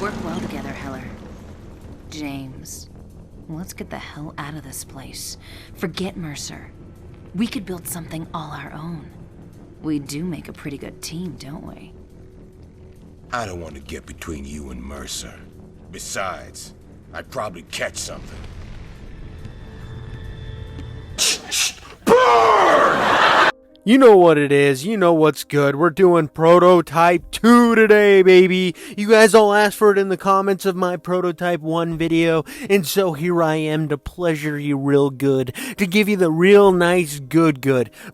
work well together, Heller. James, let's get the hell out of this place. Forget Mercer. We could build something all our own. We do make a pretty good team, don't we? I don't want to get between you and Mercer. Besides, I'd probably catch something. You know what it is, you know what's good. We're doing Prototype 2 today, baby. You guys all asked for it in the comments of my Prototype 1 video, and so here I am to pleasure you real good, to give you the real nice good.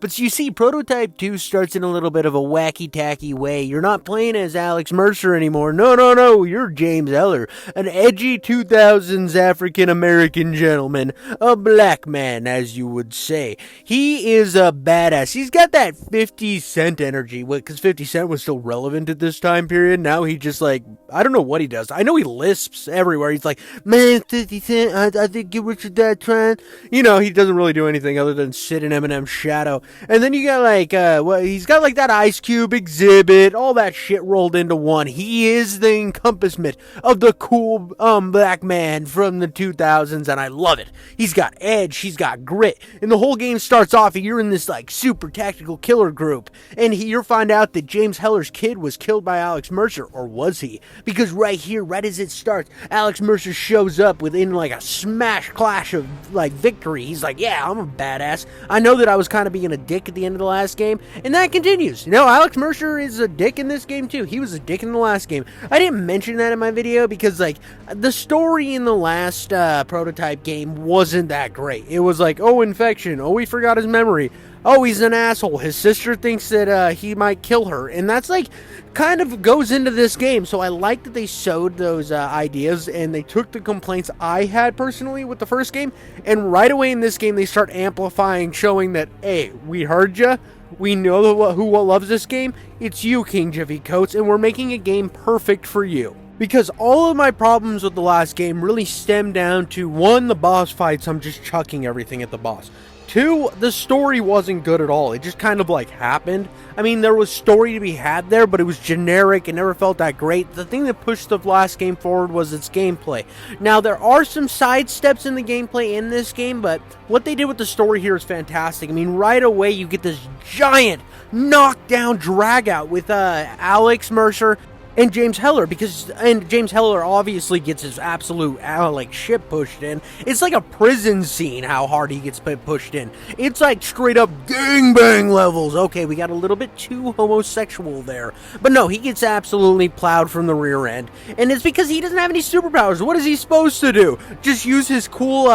But you see, Prototype 2 starts in a little bit of a wacky-tacky way. You're not playing as Alex Mercer anymore. No, you're James Heller, an edgy 2000s African-American gentleman, a black man, as you would say. He is a badass. He's got that 50 Cent energy, because 50 Cent was still relevant at this time period. Now he just, like, I don't know what he does. I know he lisps everywhere. He's like, man, 50 Cent, I think get what your dad trying. You know, he doesn't really do anything other than sit in Eminem's shadow. And then you got, like, he's got, like, that Ice Cube exhibit, all that shit rolled into one. He is the encompassment of the cool, black man from the 2000s, and I love it. He's got edge, he's got grit, and the whole game starts off, and you're in this, like, super tactical killer group, and you'll find out that James Heller's kid was killed by Alex Mercer, or was he? Because right here, right as it starts, Alex Mercer shows up within like a smash clash of like victory. He's like, yeah, I'm a badass. I know that I was kind of being a dick at the end of the last game, and that continues. You know, Alex Mercer is a dick in this game too. He was a dick in the last game. I didn't mention that in my video because like the story in the last Prototype game wasn't that great. It was like, oh, infection, oh, we forgot his memory, oh, he's an asshole, his sister thinks that he might kill her, and that's like kind of goes into this game. So I like that they sowed those ideas, and they took the complaints I had personally with the first game, and right away in this game they start amplifying, showing that, hey, we heard ya, we know who loves this game, it's you, King Jiffy Coats, and we're making a game perfect for you. Because all of my problems with the last game really stem down to, one, the boss fights, I'm just chucking everything at the boss. Two, the story wasn't good at all. It just kind of like happened. I mean, there was story to be had there, but it was generic and never felt that great. The thing that pushed the last game forward was its gameplay. Now, there are some side steps in the gameplay in this game, but what they did with the story here is fantastic. I mean, right away, you get this giant knockdown drag out with Alex Mercer and James Heller, and James Heller obviously gets his absolute like shit pushed in. It's like a prison scene how hard he gets pushed in. It's like straight up gangbang levels. Okay, we got a little bit too homosexual there, but no, he gets absolutely plowed from the rear end, and it's because he doesn't have any superpowers. What is he supposed to do? Just use his cool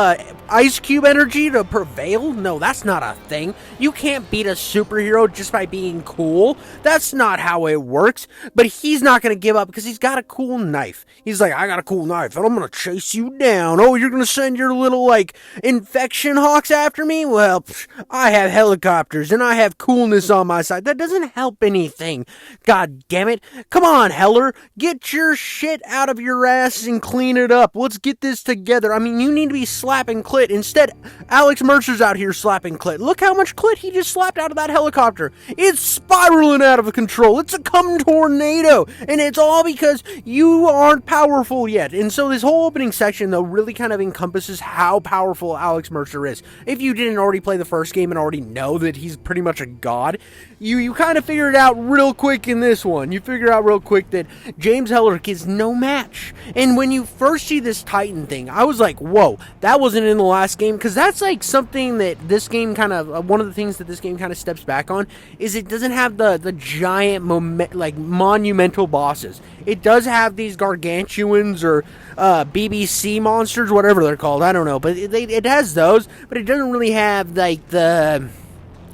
Ice Cube energy to prevail? No, that's not a thing. You can't beat a superhero just by being cool. That's not how it works. But he's not going to give up because he's got a cool knife. He's like, I got a cool knife and I'm going to chase you down. Oh, you're going to send your little like infection hawks after me? Well, I have helicopters and I have coolness on my side. That doesn't help anything. God damn it. Come on, Heller. Get your shit out of your ass and clean it up. Let's get this together. I mean, you need to be slapping clit. Instead, Alex Mercer's out here slapping clit. Look how much clit he just slapped out of that helicopter. It's spiraling out of control. It's a cum tornado. And it's all because you aren't powerful yet. And so this whole opening section, though, really kind of encompasses how powerful Alex Mercer is. If you didn't already play the first game and already know that he's pretty much a god, you kind of figure it out real quick in this one. You figure out real quick that James Heller is no match. And when you first see this Titan thing, I was like, whoa, that wasn't in the last game, because that's like something that this game kind of, one of the things that this game kind of steps back on, is it doesn't have the giant, monumental bosses. It does have these gargantuans or BBC monsters, whatever they're called, I don't know, but it has those, but it doesn't really have like the,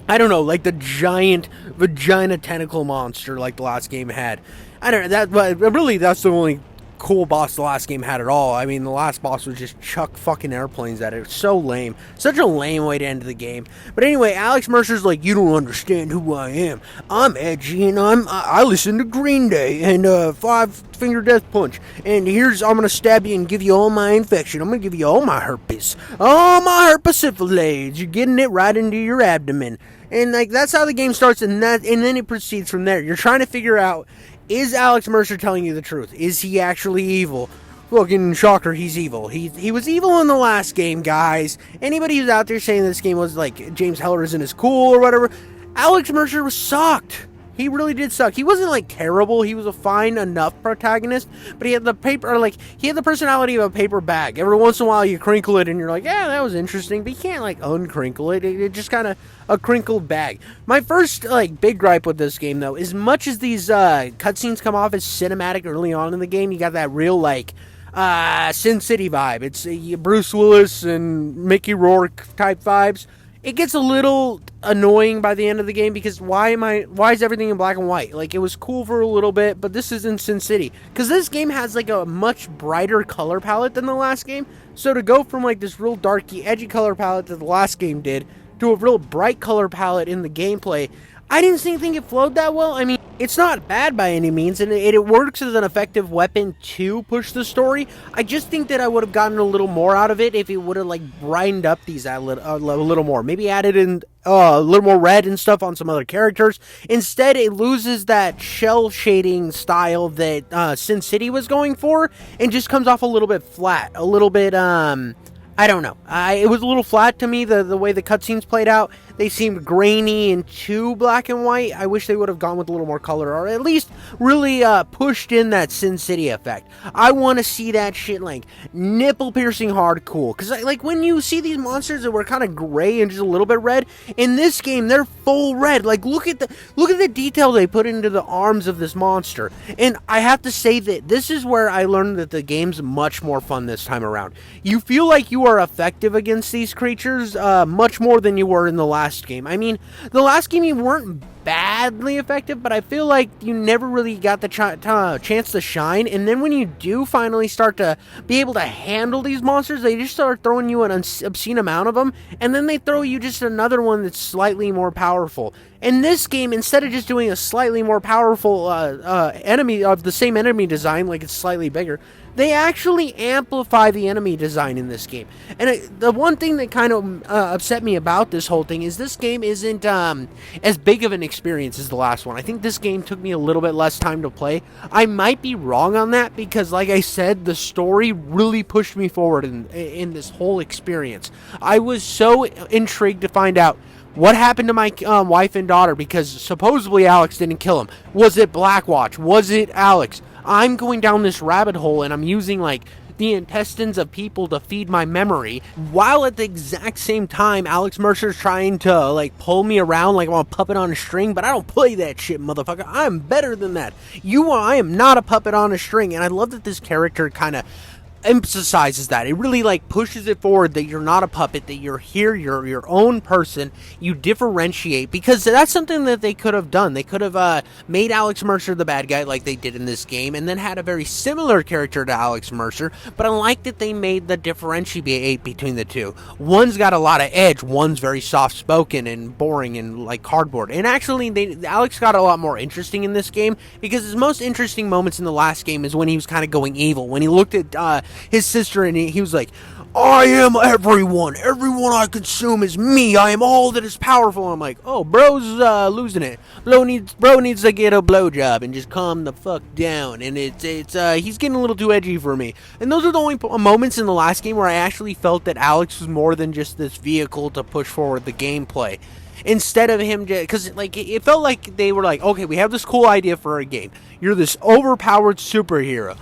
I don't know, like the giant vagina tentacle monster like the last game had. I don't know, but really that's the only cool boss the last game had at all. I mean, the last boss was just chuck fucking airplanes at it. It was so lame. Such a lame way to end the game. But anyway, Alex Mercer's like, you don't understand who I am. I'm edgy and I listen to Green Day and Five Finger Death Punch. And I'm gonna stab you and give you all my infection. I'm gonna give you all my herpes. All my herpesiphiles. You're getting it right into your abdomen. And like that's how the game starts, and then it proceeds from there. You're trying to figure out Is Alex Mercer telling you the truth? Is he actually evil? Fucking shocker, he's evil. He was evil in the last game, guys. Anybody who's out there saying this game was like James Heller isn't as cool or whatever, Alex Mercer was sucked. He really did suck. He wasn't like terrible. He was a fine enough protagonist, but he had the he had the personality of a paper bag. Every once in a while you crinkle it and you're like, yeah, that was interesting, but you can't like uncrinkle it. It just kind of a crinkled bag. My first like big gripe with this game though, as much as these cutscenes come off as cinematic early on in the game, you got that real like Sin City vibe. It's Bruce Willis and Mickey Rourke type vibes. It gets a little annoying by the end of the game because why is everything in black and white? Like, it was cool for a little bit, but this is in Sin City. Because this game has like a much brighter color palette than the last game. So to go from like this real darky, edgy color palette that the last game did to a real bright color palette in the gameplay, I didn't think it flowed that well. I mean, it's not bad by any means, and it works as an effective weapon to push the story. I just think that I would have gotten a little more out of it if it would have, like, brightened up these a little more. Maybe added in a little more red and stuff on some other characters. Instead, it loses that shell shading style that Sin City was going for, and just comes off a little bit flat. A little bit, I don't know. It was a little flat to me, the way the cutscenes played out. They seemed grainy and too black and white. I wish they would have gone with a little more color, or at least really pushed in that Sin City effect. I want to see that shit like nipple-piercing hard cool. Because like when you see these monsters that were kind of gray and just a little bit red, in this game they're full red. Like look at the detail they put into the arms of this monster. And I have to say that this is where I learned that the game's much more fun this time around. You feel like you are effective against these creatures much more than you were in the last game. I mean, the last game you weren't badly effective, but I feel like you never really got the chance to shine. And then when you do finally start to be able to handle these monsters, they just start throwing you an obscene amount of them, and then they throw you just another one that's slightly more powerful. In this game, instead of just doing a slightly more powerful enemy of the same enemy design, like it's slightly bigger, they actually amplify the enemy design in this game. And the one thing that kind of upset me about this whole thing is this game isn't as big of an experience as the last one. I think this game took me a little bit less time to play. I might be wrong on that because, like I said, the story really pushed me forward in this whole experience. I was so intrigued to find out what happened to my wife and daughter, because supposedly Alex didn't kill him. Was it Blackwatch? Was it Alex? I'm going down this rabbit hole and I'm using like the intestines of people to feed my memory, while at the exact same time Alex Mercer's trying to like pull me around like I'm a puppet on a string. But I don't play that shit, motherfucker. I'm better than that. I am not a puppet on a string. And I love that this character kind of emphasizes that. It really like pushes it forward that you're not a puppet, that you're here, you're your own person, you differentiate, because that's something that they could have done. They could have made Alex Mercer the bad guy like they did in this game, and then had a very similar character to Alex Mercer, but I like that they made the differentiate between the two. One's got a lot of edge, one's very soft-spoken and boring and like cardboard. And actually, Alex got a lot more interesting in this game, because his most interesting moments in the last game is when he was kind of going evil, when he looked at his sister and he was like, I am everyone I consume is me, I am all that is powerful. I'm like, oh, bro's losing it. Bro needs to get a blowjob and just calm the fuck down. And it's he's getting a little too edgy for me. And those are the only moments in the last game where I actually felt that Alex was more than just this vehicle to push forward the gameplay. Instead of him, because like it felt like they were like, okay, we have this cool idea for a game. You're this overpowered superhero,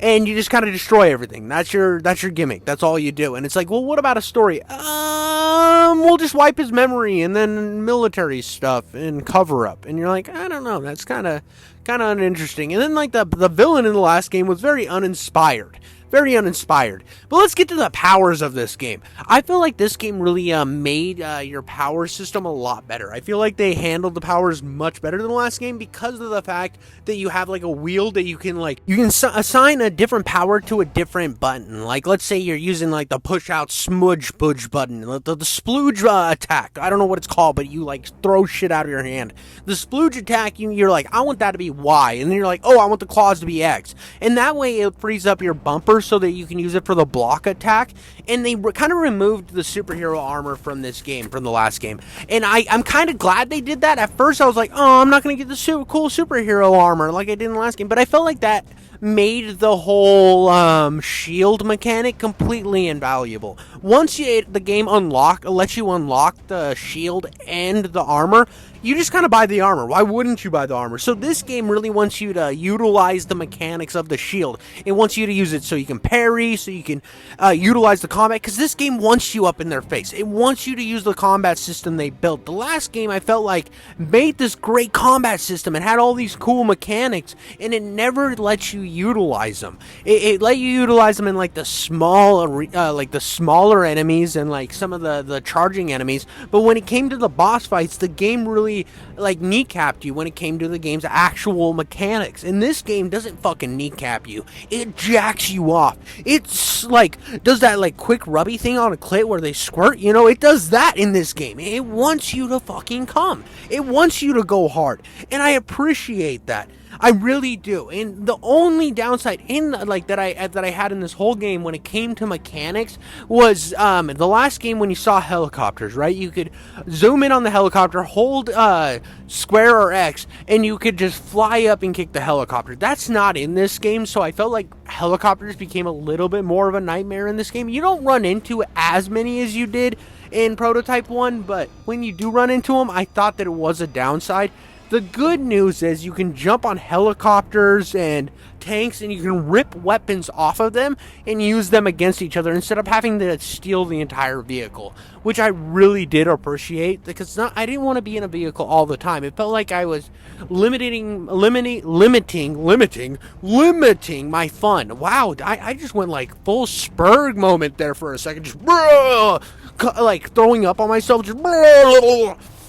and you just kind of destroy everything. That's your gimmick. That's all you do. And it's like, well, what about a story? We'll just wipe his memory, and then military stuff and cover up. And you're like, I don't know. That's kind of uninteresting. And then like the villain in the last game was very uninspired. Very uninspired. But let's get to the powers of this game. I feel like this game really made your power system a lot better. I feel like they handled the powers much better than the last game because of the fact that you have like a wheel that you can assign a different power to a different button. Like let's say you're using like the push out smudge budge button, the splooge attack. I don't know what it's called, but you like throw shit out of your hand. The splooge attack, you're like, I want that to be Y, and then you're like, oh, I want the claws to be X. And that way it frees up your bumper so that you can use it for the block attack, and they kind of removed the superhero armor from this game, from the last game, and I'm kind of glad they did that. At first I was like, oh, I'm not going to get the cool superhero armor like I did in the last game, but I felt like that made the whole shield mechanic completely invaluable. Once the game lets you unlock the shield and the armor, you just kind of buy the armor. Why wouldn't you buy the armor? So this game really wants you to utilize the mechanics of the shield. It wants you to use it so you can parry, so you can utilize the combat, because this game wants you up in their face. It wants you to use the combat system they built. The last game, I felt like, made this great combat system and had all these cool mechanics, and it never lets you utilize them. It let you utilize them in like the smaller enemies and like some of the charging enemies, but when it came to the boss fights, the game really like kneecapped you when it came to the game's actual mechanics. And this game doesn't fucking kneecap you, it jacks you off. It's like does that like quick rubby thing on a clit where they squirt, you know, it does that in this game. It wants you to fucking come, it wants you to go hard, and I appreciate that. I really do. And the only downside in like that I had in this whole game when it came to mechanics was the last game when you saw helicopters, right? You could zoom in on the helicopter, hold square or X, and you could just fly up and kick the helicopter. That's not in this game, so I felt like helicopters became a little bit more of a nightmare in this game. You don't run into as many as you did in Prototype 1, but when you do run into them, I thought that it was a downside. The good news is you can jump on helicopters and tanks and you can rip weapons off of them and use them against each other instead of having to steal the entire vehicle, which I really did appreciate, because I didn't want to be in a vehicle all the time. It felt like I was limiting my fun. Wow, I just went like full Spurg moment there for a second, just like throwing up on myself, just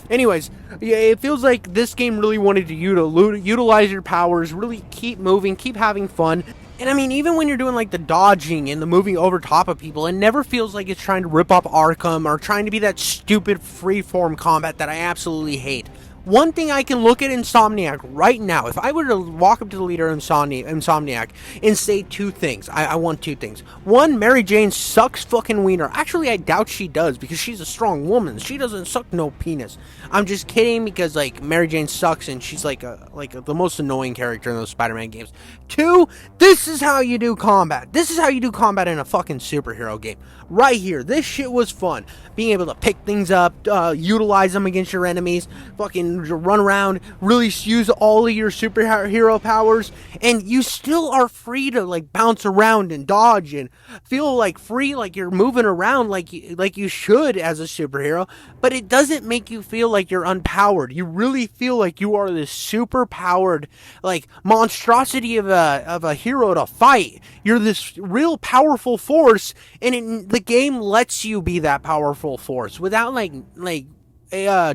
anyways, yeah, it feels like this game really wanted you to utilize your powers, really keep moving, keep having fun. And I mean, even when you're doing like the dodging and the moving over top of people, it never feels like it's trying to rip off Arkham or trying to be that stupid freeform combat that I absolutely hate. One thing I can look at Insomniac right now, if I were to walk up to the leader of Insomniac and say two things, I want two things. One, Mary Jane sucks fucking wiener. Actually, I doubt she does, because she's a strong woman. She doesn't suck no penis. I'm just kidding, because like Mary Jane sucks and she's like the most annoying character in those Spider-Man games. Two, this is how you do combat. This is how you do combat in a fucking superhero game. Right here, this shit was fun. Being able to pick things up, utilize them against your enemies, fucking run around, really use all of your superhero powers, and you still are free to like bounce around and dodge and feel like free, like you're moving around like you should as a superhero, but it doesn't make you feel like you're unpowered. You really feel like you are this super powered like monstrosity of a hero to fight. You're this real powerful force, and the game lets you be that powerful force without like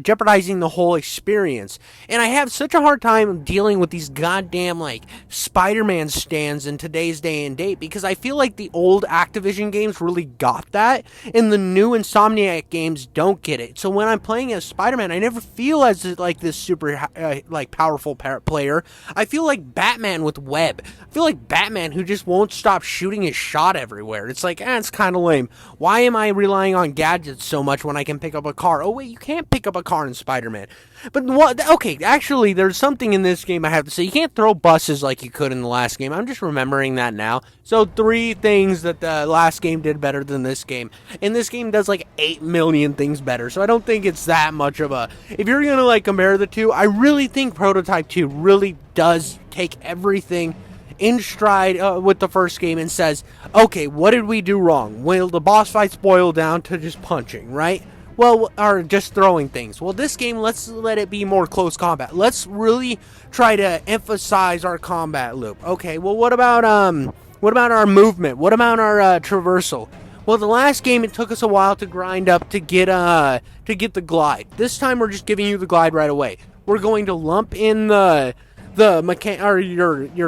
jeopardizing the whole experience. And I have such a hard time dealing with these goddamn like Spider-Man stands in today's day and date, because I feel like the old Activision games really got that and the new Insomniac games don't get it. So when I'm playing as Spider-Man, I never feel as like this super like powerful player. I feel like Batman with web. I feel like Batman who just won't stop shooting his shot everywhere. It's like, it's kind of lame. Why am I relying on gadgets so much when I can pick up a car? Oh wait, you can't pick up a car in Spider-Man. But what? Okay, actually, there's something in this game I have to say. You can't throw buses like you could in the last game. I'm just remembering that now. So 3 things that the last game did better than this game. And this game does like 8 million things better. So I don't think it's that much of a... If you're going to like compare the two, I really think Prototype 2 really does take everything in stride with the first game and says, okay, what did we do wrong? Well, the boss fights boil down to just punching, right? Well, or just throwing things. Well, this game, let's let it be more close combat. Let's really try to emphasize our combat loop. Okay, well, what about our movement? What about our traversal? Well, the last game, it took us a while to grind up to get the glide. This time, we're just giving you the glide right away. We're going to lump in your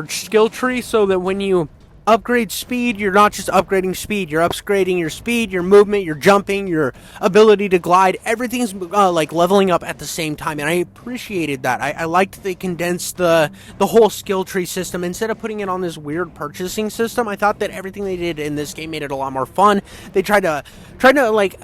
skill tree so that when you upgrade speed, you're not just upgrading speed, you're upgrading your speed, your movement, your jumping, your ability to glide. Everything's like leveling up at the same time, and I appreciated that. I liked that they condensed the whole skill tree system instead of putting it on this weird purchasing system. I thought that everything they did in this game made it a lot more fun. They tried to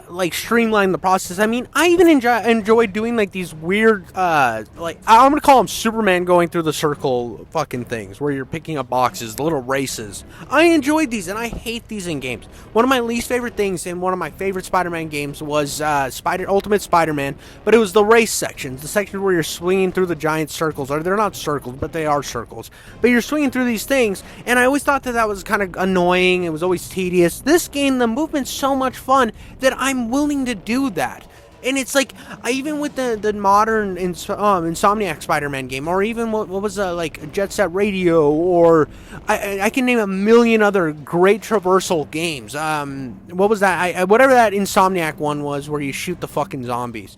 like streamline the process. I mean, I even enjoyed doing like these weird like, I'm gonna call them Superman going through the circle fucking things where you're picking up boxes, the little races. I enjoyed these, and I hate these in games. One of my least favorite things in one of my favorite Spider-Man games was Ultimate Spider-Man, but it was the race sections, the sections where you're swinging through the giant circles, or they're not circles, but they are circles. But you're swinging through these things, and I always thought that was kind of annoying. It was always tedious. This game, the movement's so much fun that I'm willing to do that. And it's like, even with the modern Insomniac Spider-Man game, or even what was like Jet Set Radio, or I can name a million other great traversal games. What was that? Whatever that Insomniac one was, where you shoot the fucking zombies.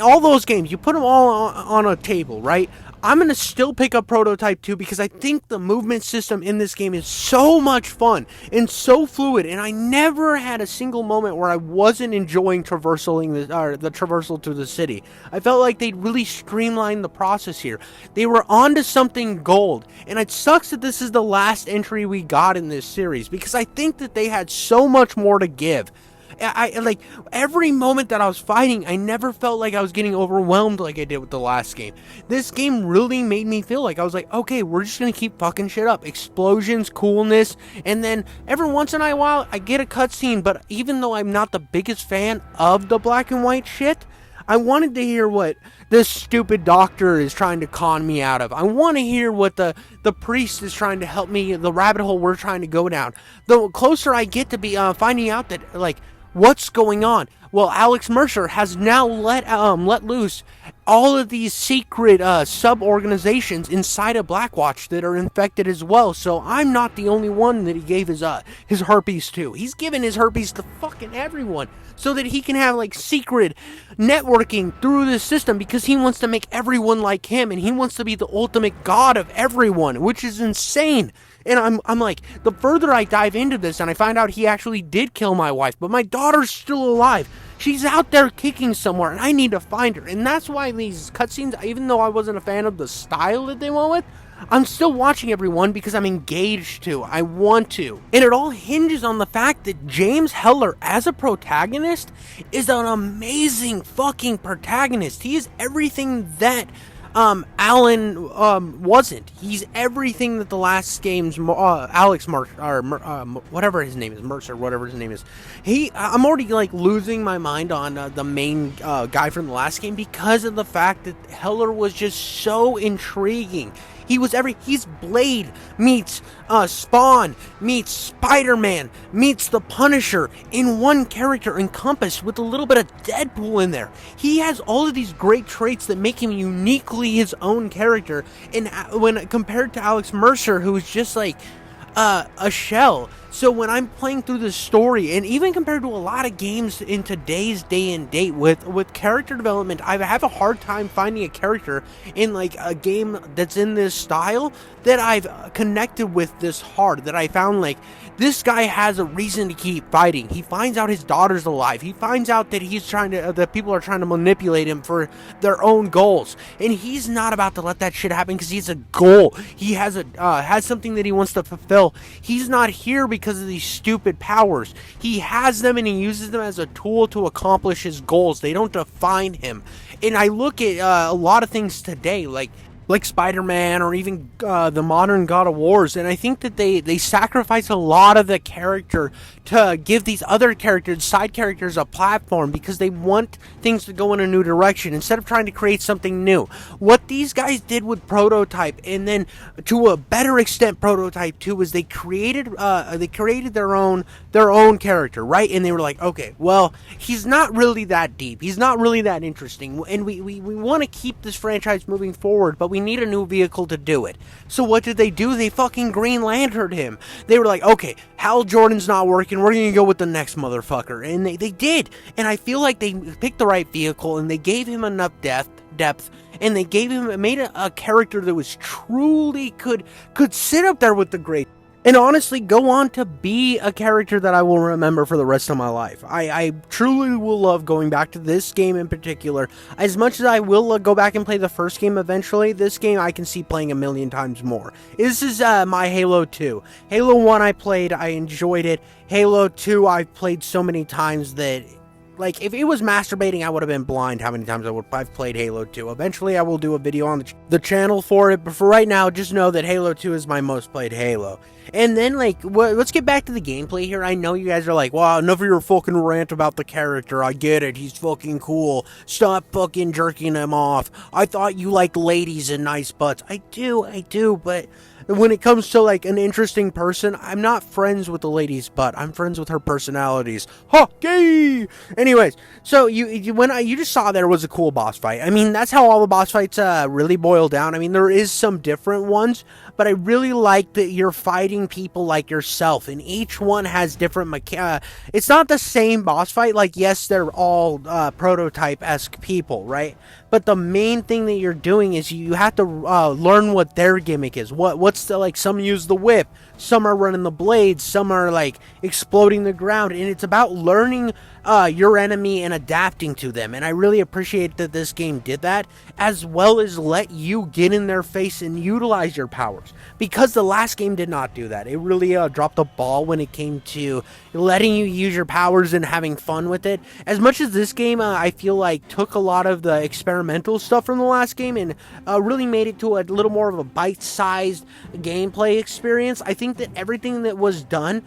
All those games, you put them all on a table, right? I'm going to still pick up Prototype 2 because I think the movement system in this game is so much fun and so fluid, and I never had a single moment where I wasn't enjoying the traversal to the city. I felt like they'd really streamlined the process here. They were onto something gold, and it sucks that this is the last entry we got in this series because I think that they had so much more to give. I like every moment that I was fighting, I never felt like I was getting overwhelmed like I did with the last game. This game really made me feel like I was like, okay, we're just gonna keep fucking shit up. Explosions, coolness, and then every once in a while I get a cutscene, but even though I'm not the biggest fan of the black and white shit, I wanted to hear what this stupid doctor is trying to con me out of. I want to hear what the priest is trying to help me, the rabbit hole we're trying to go down. The closer I get to be finding out that, like, what's going on? Well, Alex Mercer has now let loose all of these secret sub-organizations inside of Blackwatch that are infected as well. So I'm not the only one that he gave his herpes to. He's given his herpes to fucking everyone so that he can have like secret networking through this system because he wants to make everyone like him and he wants to be the ultimate god of everyone, which is insane. And I'm like, the further I dive into this and I find out he actually did kill my wife, but my daughter's still alive. She's out there kicking somewhere and I need to find her. And that's why these cutscenes, even though I wasn't a fan of the style that they went with, I'm still watching everyone because I'm engaged to. I want to. And it all hinges on the fact that James Heller as a protagonist is an amazing fucking protagonist. He is everything that Alan wasn't. He's everything that the last game's Alex Mercer, or whatever his name is, Mercer, whatever his name is. I'm already like losing my mind on the main guy from the last game because of the fact that Heller was just so intriguing. He's Blade meets Spawn meets Spider-Man meets the Punisher in one character encompassed with a little bit of Deadpool in there. He has all of these great traits that make him uniquely his own character, and when compared to Alex Mercer, who is just like a shell. So when I'm playing through the story, and even compared to a lot of games in today's day and date with character development, I have a hard time finding a character in like a game that's in this style that I've connected with this hard, that I found like this guy has a reason to keep fighting. He finds out his daughter's alive. He finds out that that people are trying to manipulate him for their own goals, and he's not about to let that shit happen because he has a goal. He has something that he wants to fulfill. He's not here because of these stupid powers. He has them and he uses them as a tool to accomplish his goals. They don't define him. And I look at a lot of things today, like Spider-Man or even the modern God of Wars, and I think that they sacrifice a lot of the character to give these other characters, side characters, a platform because they want things to go in a new direction instead of trying to create something new. What these guys did with Prototype, and then to a better extent Prototype 2, is they created their own character, right? And they were like, okay, well, he's not really that deep. He's not really that interesting, and we want to keep this franchise moving forward, but we need a new vehicle to do it. So what did they do? They fucking Green Lanterned him. They were like, okay, Hal Jordan's not working, we're gonna go with the next motherfucker. And they did. And I feel like they picked the right vehicle and they gave him enough depth, and they made a character that was truly could sit up there with the great. and honestly go on to be a character that I will remember for the rest of my life. I truly will love going back to this game in particular. As much as I will go back and play the first game eventually, this game I can see playing a million times more. This is my Halo 2. Halo 1 I played, I enjoyed it. Halo 2 I've played so many times that, like, if it was masturbating, I would have been blind how many times I've played Halo 2. Eventually, I will do a video on the channel for it, but for right now, just know that Halo 2 is my most played Halo. And then, like, let's get back to the gameplay here. I know you guys are like, wow, enough of your fucking rant about the character. I get it. He's fucking cool. Stop fucking jerking him off. I thought you liked ladies and nice butts. I do, but when it comes to, like, an interesting person, I'm not friends with the lady's butt. I'm friends with her personalities. Ha! Gay! Anyways, so you just saw there was a cool boss fight. I mean, that's how all the boss fights really boil down. I mean, there is some different ones, but I really like that you're fighting people like yourself, and each one has different it's not the same boss fight. Like, yes, they're all prototype-esque people, right? But the main thing that you're doing is you have to learn what their gimmick is. What's the, like, some use the whip, some are running the blades, some are, like, exploding the ground, and it's about learning your enemy and adapting to them. And I really appreciate that this game did that, as well as let you get in their face and utilize your powers, because the last game did not do that. It really dropped the ball when it came to letting you use your powers and having fun with it. As much as this game, I feel like, took a lot of the experimental stuff from the last game and really made it to a little more of a bite-sized gameplay experience, I think that everything that was done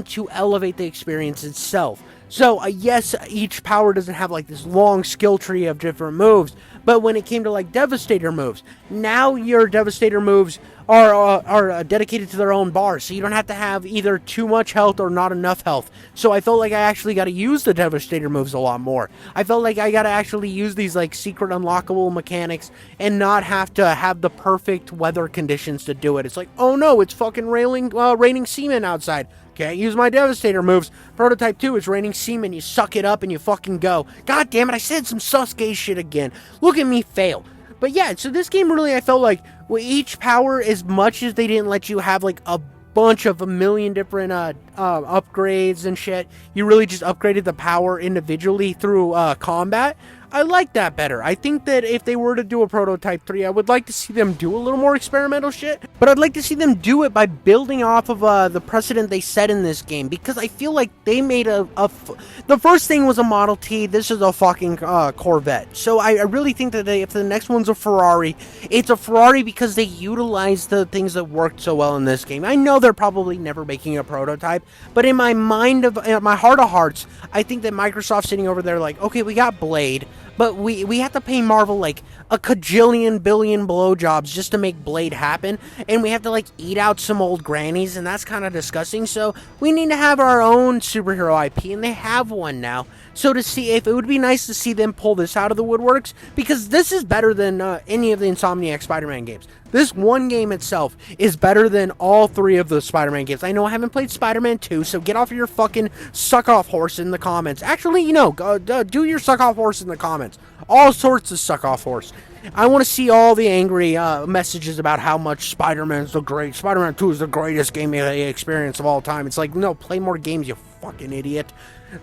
to elevate the experience itself. So, yes, each power doesn't have, like, this long skill tree of different moves, but when it came to, like, Devastator moves, now your Devastator moves are dedicated to their own bars, so you don't have to have either too much health or not enough health. So I felt like I actually got to use the Devastator moves a lot more. I felt like I got to actually use these, like, secret unlockable mechanics and not have to have the perfect weather conditions to do it. It's like, oh no, it's fucking raining semen outside. Can't use my Devastator moves. Prototype 2, it's raining semen. You suck it up and you fucking go. God damn it, I said some sus gay shit again. Look at me fail. But yeah, so this game really, I felt like, with each power, as much as they didn't let you have, like, a bunch of a million different upgrades and shit, you really just upgraded the power individually through combat. I like that better. I think that if they were to do a Prototype 3, I would like to see them do a little more experimental shit, but I'd like to see them do it by building off of the precedent they set in this game, because I feel like they made the first thing was a Model T, this is a fucking Corvette. So I really think that if the next one's a Ferrari, it's a Ferrari because they utilized the things that worked so well in this game. I know they're probably never making a prototype, but in my my heart of hearts, I think that Microsoft's sitting over there like, okay, we got Blade, but we have to pay Marvel like a cajillion billion blowjobs just to make Blade happen, and we have to, like, eat out some old grannies, and that's kind of disgusting. So we need to have our own superhero IP, and they have one now. So to see if it would be nice to see them pull this out of the woodworks, because this is better than any of the Insomniac Spider-Man games. This one game itself is better than all three of the Spider-Man games. I know I haven't played Spider-Man 2, so get off your fucking suck-off horse in the comments. Actually, you know, do your suck-off horse in the comments. All sorts of suck-off horse. I want to see all the angry messages about how much Spider-Man 2 is the greatest gaming experience of all time. It's like, no, play more games, you fucking idiot.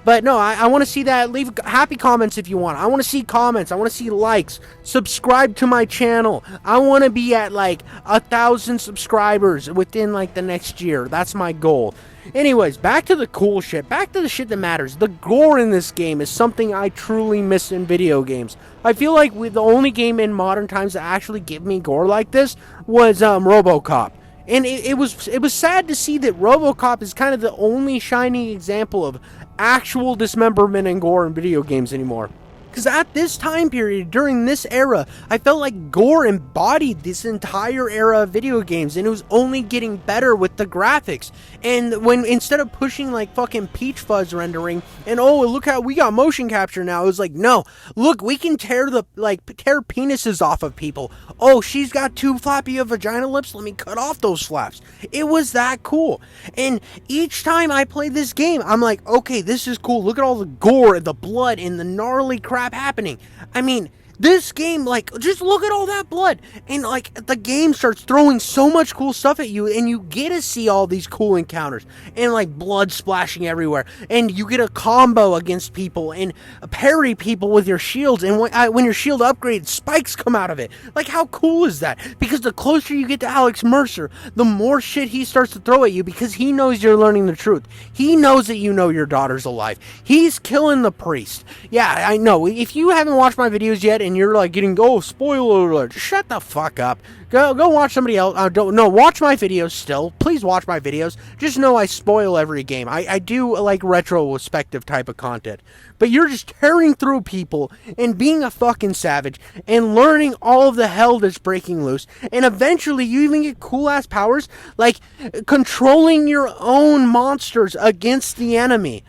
But no, I want to see that. Leave happy comments if you want. I want to see comments. I want to see likes. Subscribe to my channel. I want to be at like 1,000 subscribers within like the next year. That's my goal. Anyways, back to the cool shit. Back to the shit that matters. The gore in this game is something I truly miss in video games. I feel like the only game in modern times that actually give me gore like this was RoboCop. And it was sad to see that RoboCop is kind of the only shining example of actual dismemberment and gore in video games anymore. Because at this time period, during this era, I felt like gore embodied this entire era of video games, and it was only getting better with the graphics. And when, instead of pushing like fucking peach fuzz rendering, and oh, look how we got motion capture now, it was like, no, look, we can tear penises off of people. Oh, she's got too floppy of vagina lips, let me cut off those flaps. It was that cool. And each time I play this game, I'm like, okay, this is cool. Look at all the gore, the blood, and the gnarly crap happening. I mean, This game, like, just look at all that blood. And, like, the game starts throwing so much cool stuff at you, and you get to see all these cool encounters. And, like, blood splashing everywhere. And you get a combo against people, and parry people with your shields. And when your shield upgrades, spikes come out of it. Like, how cool is that? Because the closer you get to Alex Mercer, the more shit he starts to throw at you, because he knows you're learning the truth. He knows that you know your daughter's alive. He's killing the priest. Yeah, I know. If you haven't watched my videos yet and you're like getting, oh, spoiler alert, shut the fuck up. Go watch somebody else. Watch my videos still. Please watch my videos. Just know I spoil every game. I do like retrospective type of content. But you're just tearing through people and being a fucking savage and learning all of the hell that's breaking loose. And eventually you even get cool ass powers like controlling your own monsters against the enemy.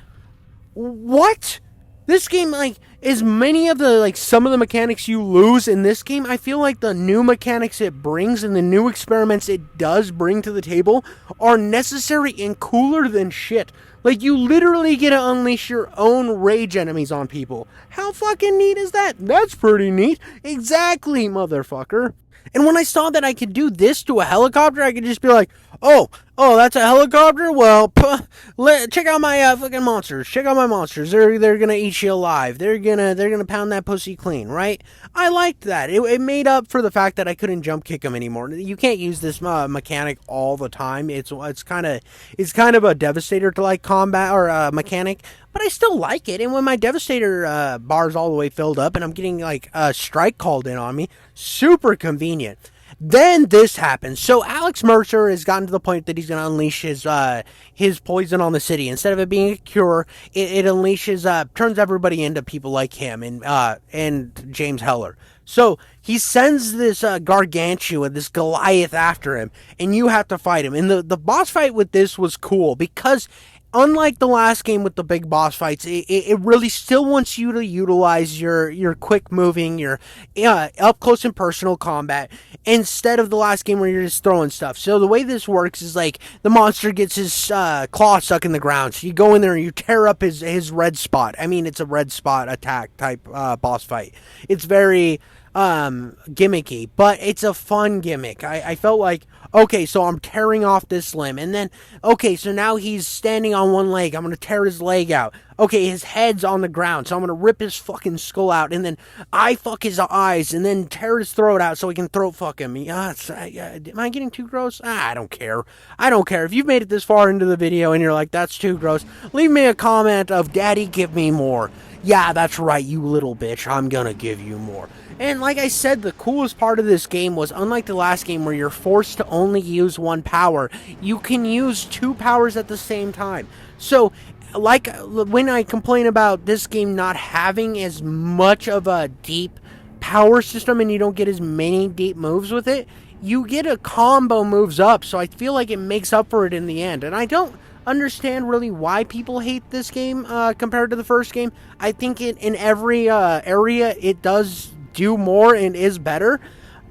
What? This game, like, as many of the, like, some of the mechanics you lose in this game, I feel like the new mechanics it brings and the new experiments it does bring to the table are necessary and cooler than shit. Like, you literally get to unleash your own rage enemies on people. How fucking neat is that? That's pretty neat. Exactly, motherfucker. And when I saw that I could do this to a helicopter, I could just be like, oh, that's a helicopter? Well, check out my fucking monsters. Check out my monsters. They're gonna eat you alive. They're gonna pound that pussy clean, right? I liked that. It made up for the fact that I couldn't jump kick them anymore. You can't use this mechanic all the time. It's kind of a devastator to like combat or mechanic. But I still like it, and when my Devastator bar's all the way filled up and I'm getting, like, a strike called in on me, super convenient. Then this happens. So Alex Mercer has gotten to the point that he's going to unleash his poison on the city. Instead of it being a cure, it unleashes, turns everybody into people like him and James Heller. So he sends this Gargantua, this Goliath after him, and you have to fight him. And the boss fight with this was cool because unlike the last game with the big boss fights, it really still wants you to utilize your quick moving, your up close and personal combat instead of the last game where you're just throwing stuff. So the way this works is like the monster gets his claw stuck in the ground. So you go in there and you tear up his red spot. I mean, it's a red spot attack type boss fight. It's very gimmicky, but it's a fun gimmick. I felt like, okay, so I'm tearing off this limb, and then, okay, so now he's standing on one leg, I'm gonna tear his leg out. Okay, his head's on the ground, so I'm gonna rip his fucking skull out, and then I fuck his eyes, and then tear his throat out so I can throat fuck him. Am I getting too gross? I don't care. I don't care. If you've made it this far into the video and you're like, that's too gross, leave me a comment of, Daddy, give me more. Yeah, that's right, you little bitch, I'm gonna give you more. And like I said, the coolest part of this game was, unlike the last game where you're forced to only use one power, you can use two powers at the same time. So, like when I complain about this game not having as much of a deep power system and you don't get as many deep moves with it, you get a combo moves up, so I feel like it makes up for it in the end. And I don't understand really why people hate this game compared to the first game. I think in every area it does do more and is better,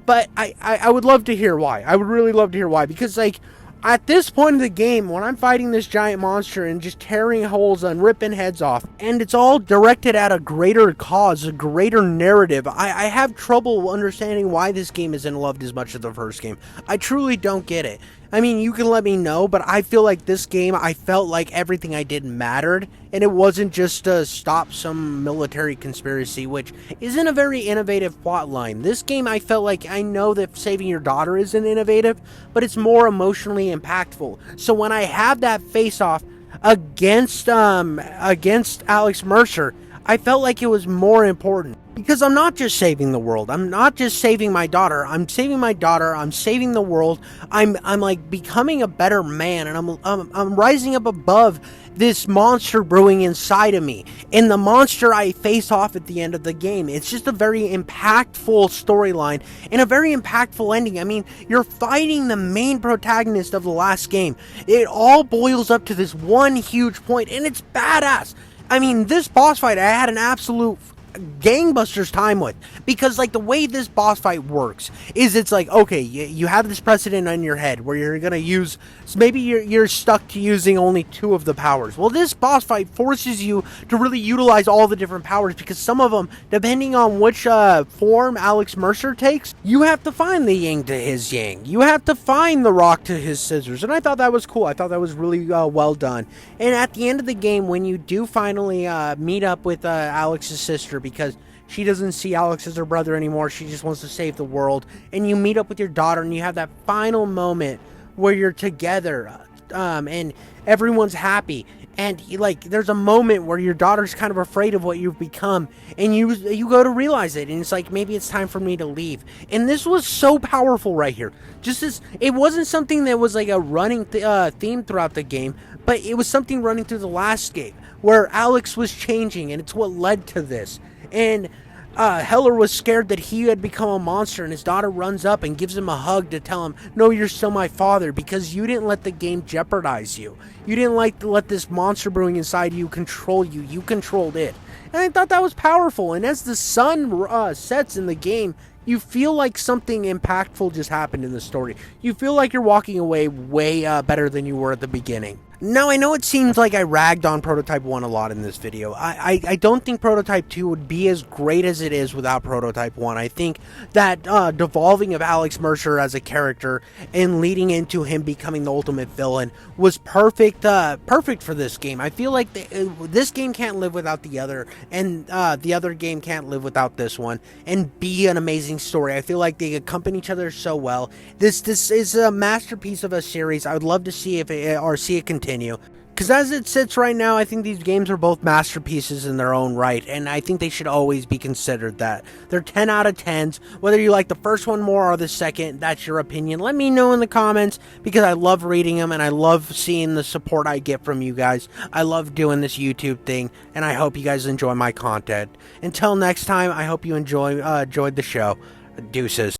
but I would love to hear why. I would really love to hear why, because like at this point in the game, when I'm fighting this giant monster and just tearing holes and ripping heads off, and it's all directed at a greater cause, a greater narrative, I have trouble understanding why this game isn't loved as much as the first game. I truly don't get it. I mean, you can let me know, but I feel like this game, I felt like everything I did mattered, and it wasn't just to stop some military conspiracy, which isn't a very innovative plot line. This game, I felt like, I know that saving your daughter isn't innovative, but it's more emotionally impactful. So when I have that face-off against Alex Mercer, I felt like it was more important. Because I'm not just saving the world. I'm not just saving my daughter. I'm saving my daughter. I'm saving the world. I'm like becoming a better man, and I'm rising up above this monster brewing inside of me. And the monster I face off at the end of the game. It's just a very impactful storyline and a very impactful ending. I mean, you're fighting the main protagonist of the last game. It all boils up to this one huge point, and it's badass. I mean, this boss fight, I had an absolute gangbusters time with, because like the way this boss fight works is it's like, okay, you have this precedent in your head where you're gonna use, so maybe you're stuck to using only 2 of the powers. Well, this boss fight forces you to really utilize all the different powers, because some of them, depending on which form Alex Mercer takes, you have to find the yin to his yang, you have to find the rock to his scissors. And I thought that was cool. I thought that was really well done. And at the end of the game, when you do finally meet up with Alex's sister, because she doesn't see Alex as her brother anymore, she just wants to save the world, and you meet up with your daughter and you have that final moment where you're together, and everyone's happy, and like there's a moment where your daughter's kind of afraid of what you've become, and you go to realize it, and it's like, maybe it's time for me to leave. And this was so powerful right here. Just as it wasn't something that was like a running theme throughout the game, but it was something running through the last game where Alex was changing, and it's what led to this. And Heller was scared that he had become a monster, and his daughter runs up and gives him a hug to tell him, no, you're still my father, because you didn't let the game jeopardize you. You didn't let this monster brewing inside you control you. You controlled it. And I thought that was powerful. And as the sun sets in the game, you feel like something impactful just happened in the story. You feel like you're walking away way better than you were at the beginning. Now, I know it seems like I ragged on Prototype 1 a lot in this video. I don't think Prototype 2 would be as great as it is without Prototype 1. I think that devolving of Alex Mercer as a character and leading into him becoming the ultimate villain was perfect for this game. I feel like this game can't live without the other, and the other game can't live without this one, and be an amazing story. I feel like they accompany each other so well. This is a masterpiece of a series. I would love to see see it continue. Because as it sits right now, I think these games are both masterpieces in their own right, and I think they should always be considered that. They're 10 out of 10s. Whether you like the first one more or the second, that's your opinion. Let me know in the comments, because I love reading them, and I love seeing the support I get from you guys. I love doing this YouTube thing, and I hope you guys enjoy my content. Until next time, I hope you enjoyed the show. Deuces.